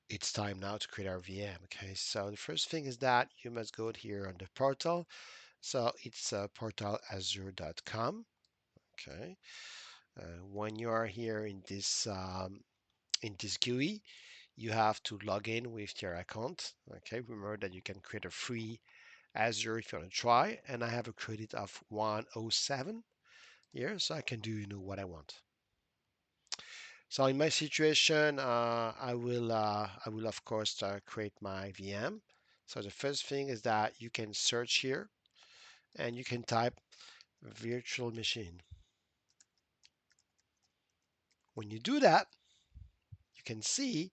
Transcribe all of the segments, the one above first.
it's time now to create our VM. Okay, so the first thing is that you must go here on the portal. So it's portalazure.com. Okay, when you are here in this GUI, you have to log in with your account. Okay, remember that you can create a free Azure if you want to try, and I have a credit of 107 here, so I can do what I want. So in my situation, I will of course create my VM. So the first thing is that you can search here and you can type virtual machine. When you do that, you can see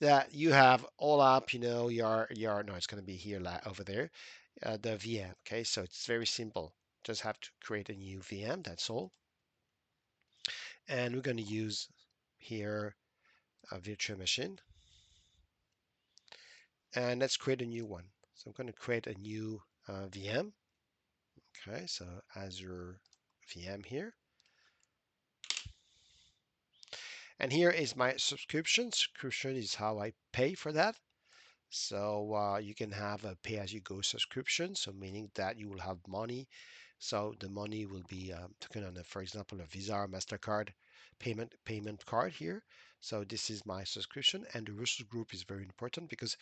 that you have all up, your no, it's going to be here over there, the VM. Okay, so it's very simple. Just have to create a new VM. That's all, and we're going to use here a virtual machine, and let's create a new one. So I'm going to create a new VM. Okay, so Azure VM here. And here is my subscription. Subscription is how I pay for that. So you can have a pay-as-you-go subscription, so meaning that you will have money. So the money will be taken on, for example, a Visa or Mastercard payment card here. So this is my subscription, and the resource group is very important because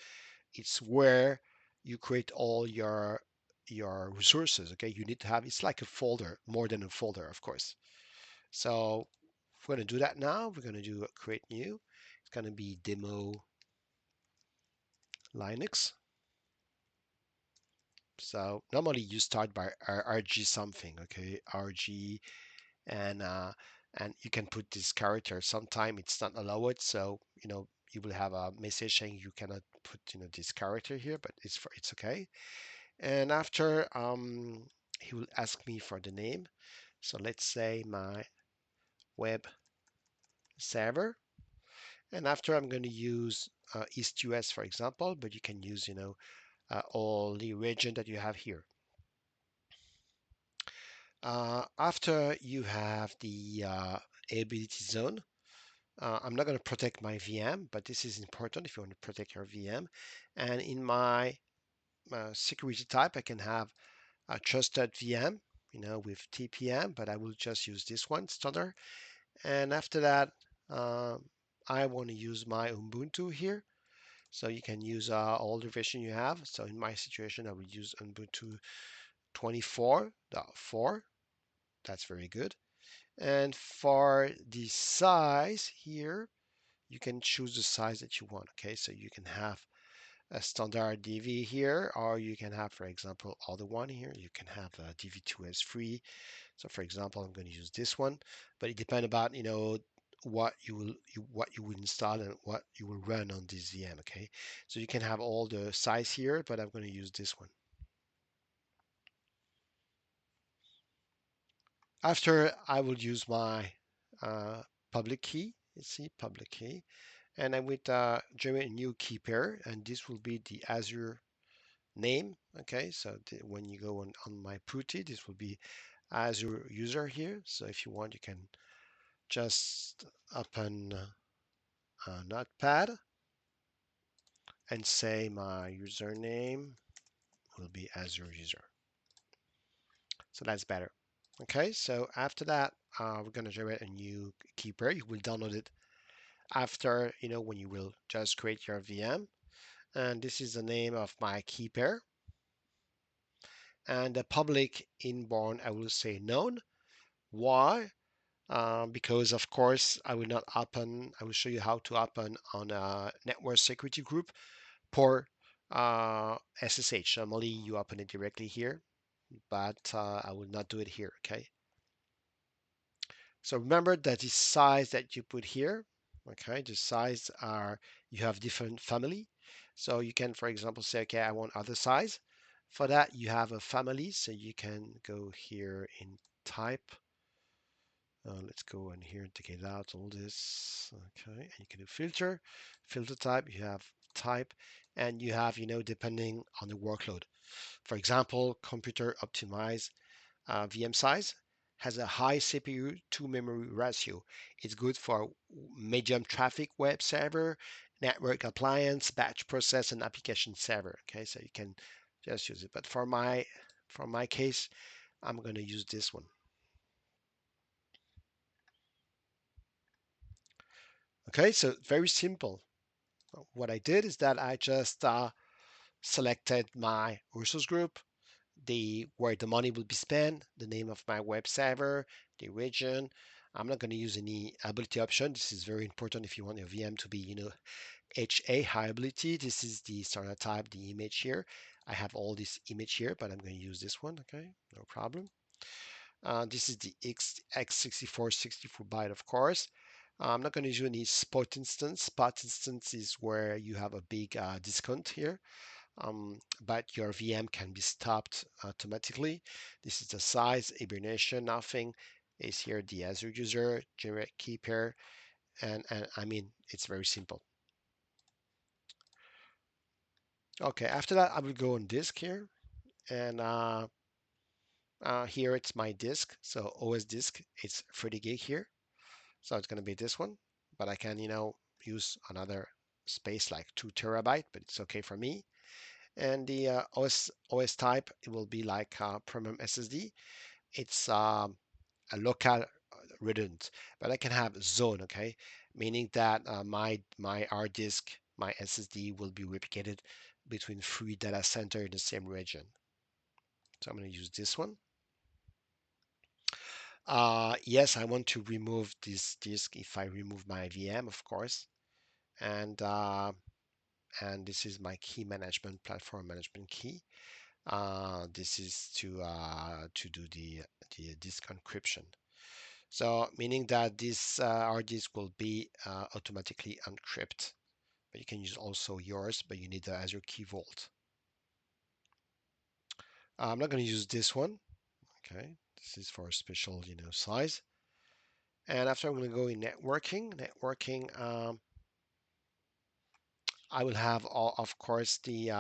it's where you create all your resources. Okay, you need to have it's like a folder, more than a folder, of course. So we're going to do that now. We're going to do create new. It's going to be demo Linux. So normally you start by RG something, okay, RG, and uh, and you can put this character. Sometime it's not allowed, so you will have a message saying you cannot put this character here, but it's okay. And after he will ask me for the name. So let's say my web server. And after I'm going to use East US, for example, but you can use, all the region that you have here. After you have the availability zone, I'm not going to protect my VM, but this is important if you want to protect your VM. And in my security type, I can have a trusted VM, with TPM, but I will just use this one, standard. And after that, um, I want to use my Ubuntu here. So you can use all the version you have. So in my situation, I will use Ubuntu 24.4. That's very good. And for the size here, you can choose the size that you want. Okay, so you can have a standard DV here, or you can have, for example, other one here. You can have a DV2S3. So for example, I'm going to use this one, but it depends about, what you will install and what you will run on this VM. Okay, so you can have all the size here, but I'm going to use this one. After I will use my uh, public key. You see, public key, and I would generate a new key pair, and this will be the Azure name. Okay, so when you go on my PuTTY, this will be Azure user here. So if you want, you can just open Notepad and say my username will be Azure user. So that's better. Okay, so after that, we're going to generate a new key pair. You will download it after, when you will just create your VM. And this is the name of my key pair. And the public inborn, I will say known. Why? Because of course I will show you how to open on a network security group for SSH. Normally you open it directly here, but I will not do it here, okay? So remember that the size that you put here, okay, the size you have different family. So you can, for example, say, okay, I want other size. For that, you have a family, so you can go here in type. Let's go in here and take it out, all this. Okay, and you can do filter type, you have type, and you have, depending on the workload. For example, computer optimize VM size, has a high CPU to memory ratio. It's good for medium traffic web server, network appliance, batch process, and application server. Okay, so you can just use it. But for my case, I'm going to use this one. Okay, so very simple. What I did is that I just selected my resource group, the where the money will be spent, the name of my web server, the region. I'm not going to use any ability option. This is very important if you want your VM to be, HA, high ability. This is the standard type, the image here. I have all this image here, but I'm going to use this one. Okay, no problem. This is the x64 64 byte, of course. I'm not going to use any spot instance. Spot instance is where you have a big discount here, but your VM can be stopped automatically. This is the size, hibernation, nothing is here. The Azure user, generate key pair, and I mean, it's very simple. Okay, after that, I will go on disk here, and here it's my disk. So OS disk, it's 30 gig here. So it's going to be this one, but I can, use another space like 2 TB, but it's okay for me. And the OS type, it will be like premium SSD. It's a local redundant, but I can have zone, okay, meaning that my hard disk, my SSD will be replicated between three data center in the same region. So I'm going to use this one. Yes, I want to remove this disk if I remove my VM, of course. And and this is my key management platform management key. This is to do the disk encryption. So meaning that this hard disk will be automatically encrypted. But you can use also yours, but you need the Azure Key Vault. I'm not going to use this one. Okay, this is for a special size. And after I'm going to go in networking. I will have all, of course, the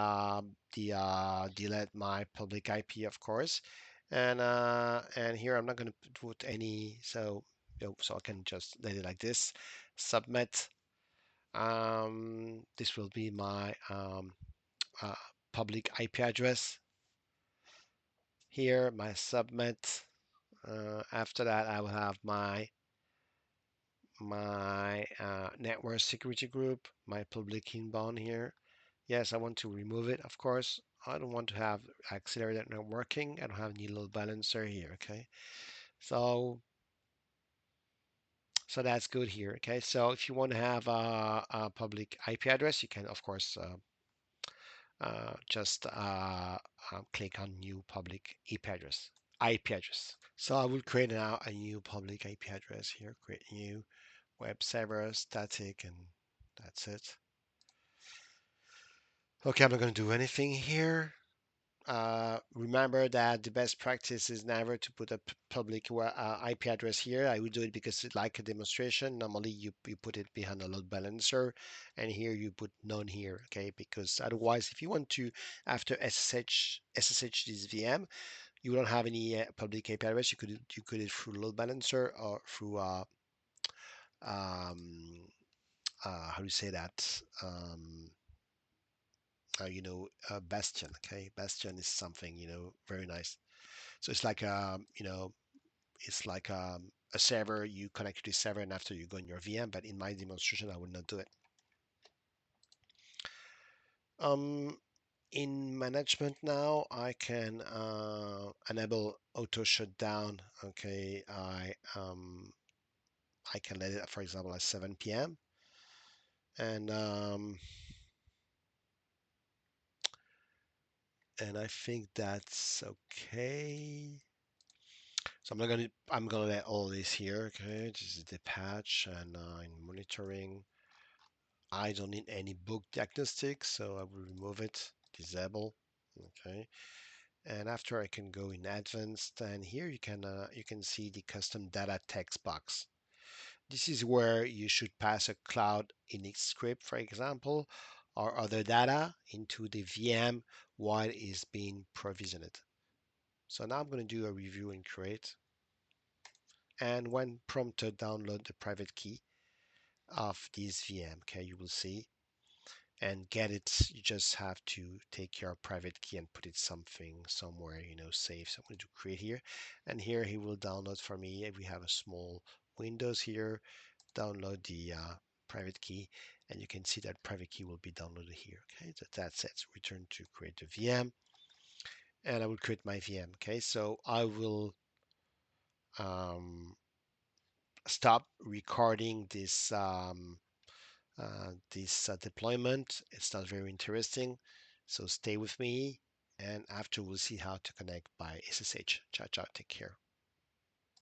delete my public IP, of course, and here I'm not going to put any, so I can just let it like this. Submit. This will be my uh, public IP address here. My submit. After that, I will have my network security group, my public inbound here. Yes, I want to remove it, of course. I don't want to have accelerated networking. I don't have any load balancer here, okay? So so that's good here, okay? So if you want to have a public IP address, you can, of course, just click on new public IP address. IP address. So I will create now a new public IP address here, create new web server, static, and that's it. Okay, I'm not going to do anything here. Remember that the best practice is never to put a public IP address here. I will do it because it's like a demonstration. Normally you put it behind a load balancer and here you put none here, okay? Because otherwise, if you want to, after SSH this VM, you don't have any public IP address. You could do it through load balancer or through um, how do you say that? Bastion. Okay, Bastion is something very nice. So it's like it's like a server. You connect to the server, and after you go in your VM. But in my demonstration, I will not do it. Um, in management now, I can enable auto shutdown. Okay, I can let it, for example, at 7 p.m. and and I think that's okay. So I'm gonna let all this here. Okay, this is the patch and in monitoring. I don't need any book diagnostic, so I will remove it, disable. Okay, and after I can go in advanced, and here you can see the custom data text box. This is where you should pass a cloud init script, for example, or other data into the VM while it's being provisioned. So now I'm going to do a review and create. and when prompted, download the private key of this VM. Okay, you will see and get it. You just have to take your private key and put it somewhere, safe. So I'm going to create here, and here he will download for me. If we have a small Windows here, download the private key, and you can see that private key will be downloaded here. Okay, so that's it. Return to create the VM, and I will create my VM. Okay, so I will um, stop recording this deployment. It's not very interesting, so stay with me, and after we'll see how to connect by SSH. Ciao, ciao, take care.